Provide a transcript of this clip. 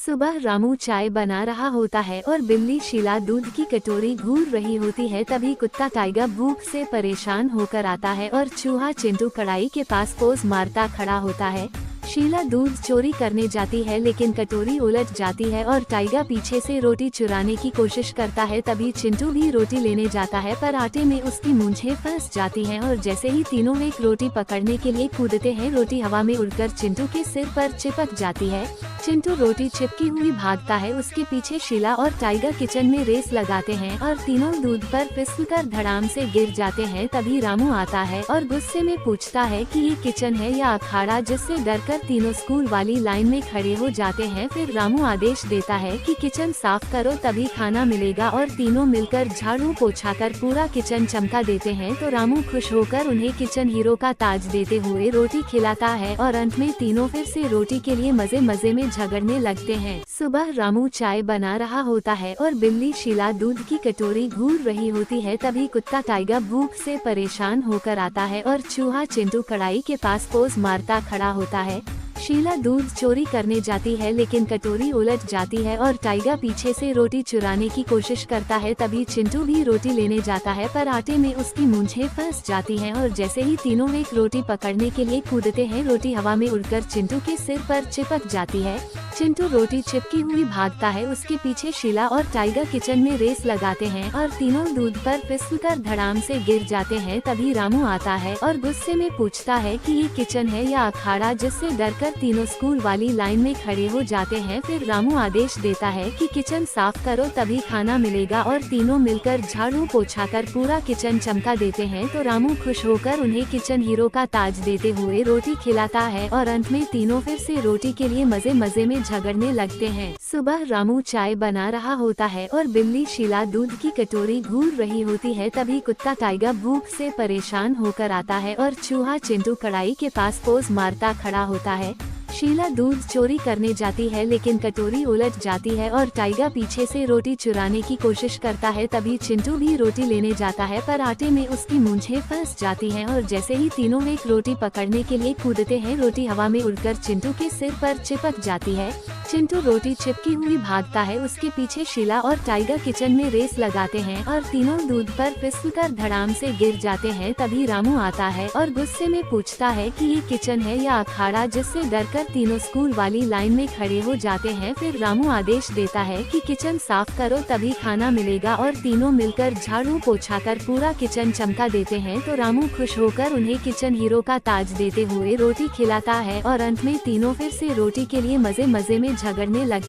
सुबह रामू चाय बना रहा होता है और बिल्ली शीला दूध की कटोरी घूर रही होती है। तभी कुत्ता टाइगर भूख से परेशान होकर आता है और चूहा चिंटू कढ़ाई के पास पोज मारता खड़ा होता है। शीला दूध चोरी करने जाती है लेकिन कटोरी उलट जाती है और टाइगर पीछे से रोटी चुराने की कोशिश करता है। तभी चिंटू भी रोटी लेने जाता है पर आटे में उसकी मूंछें फंस जाती हैं और जैसे ही तीनों एक रोटी पकड़ने के लिए कूदते हैं, रोटी हवा में उड़कर चिंटू के सिर पर चिपक जाती है। चिंटू रोटी चिपकी हुई भागता है, उसके पीछे शीला और टाइगर किचन में रेस लगाते हैं और तीनों दूध पर फिसलकर धड़ाम से गिर जाते हैं। तभी रामू आता है और गुस्से में पूछता है कि ये किचन है या अखाड़ा, जिससे डरकर तीनों स्कूल वाली लाइन में खड़े हो जाते हैं। फिर रामू आदेश देता है कि किचन साफ करो तभी खाना मिलेगा और तीनों मिलकर झाड़ू पोछा कर पूरा किचन चमका देते हैं। तो रामू खुश होकर उन्हें किचन हीरो का ताज देते हुए रोटी खिलाता है और अंत में तीनों फिर से रोटी के लिए मजे मजे में झगड़ने लगते हैं। सुबह रामू चाय बना रहा होता है और बिल्ली शीला दूध की कटोरी घूर रही होती है। तभी कुत्ता टाइगर भूख से परेशान होकर आता है और चूहा चिंटू कढ़ाई के पास पोज मारता खड़ा होता है। शीला दूध चोरी करने जाती है लेकिन कटोरी उलट जाती है और टाइगर पीछे से रोटी चुराने की कोशिश करता है। तभी चिंटू भी रोटी लेने जाता है पर आटे में उसकी मूंछें फंस जाती हैं और जैसे ही तीनों एक रोटी पकड़ने के लिए कूदते हैं, रोटी हवा में उड़कर चिंटू के सिर पर चिपक जाती है। चिंटू रोटी चिपकी हुई भागता है, उसके पीछे शीला और टाइगर किचन में रेस लगाते हैं और तीनों दूध पर फिसलकर धड़ाम से गिर जाते हैं। तभी रामू आता है और गुस्से में पूछता है कि ये किचन है या अखाड़ा, जिससे डरकर तीनों स्कूल वाली लाइन में खड़े हो जाते हैं। फिर रामू आदेश देता है कि किचन साफ करो तभी खाना मिलेगा और तीनों मिलकर झाड़ू पोछा कर पूरा किचन चमका देते हैं। तो रामू खुश होकर उन्हें किचन हीरो का ताज देते हुए रोटी खिलाता है और अंत में तीनों फिर से रोटी के लिए मजे मजे में झगड़ने लगते हैं। सुबह रामू चाय बना रहा होता है और बिल्ली शीला दूध की कटोरी घूर रही होती है। तभी कुत्ता टाइगर भूख से परेशान होकर आता है और चूहा चिंटू कढ़ाई के पास पोज मारता खड़ा होता है। शीला दूध चोरी करने जाती है लेकिन कटोरी उलट जाती है और टाइगर पीछे से रोटी चुराने की कोशिश करता है। तभी चिंटू भी रोटी लेने जाता है पर आटे में उसकी मूंछें फंस जाती हैं और जैसे ही तीनों एक रोटी पकड़ने के लिए कूदते हैं, रोटी हवा में उड़कर चिंटू के सिर पर चिपक जाती है। चिंटू रोटी चिपकी हुई भागता है, उसके पीछे शीला और टाइगर किचन में रेस लगाते हैं और तीनों दूध पर फिसलकर धड़ाम से गिर जाते हैं। तभी रामू आता है और गुस्से में पूछता है कि ये किचन है या अखाड़ा, जिससे डरकर तीनों स्कूल वाली लाइन में खड़े हो जाते हैं। फिर रामू आदेश देता है कि किचन साफ करो तभी खाना मिलेगा और तीनों मिलकर झाड़ू पोछा कर पूरा किचन चमका देते हैं। तो रामू खुश होकर उन्हें किचन हीरो का ताज देते हुए रोटी खिलाता है और अंत में तीनों फिर से रोटी के लिए मजे मजे में झगड़ने लगते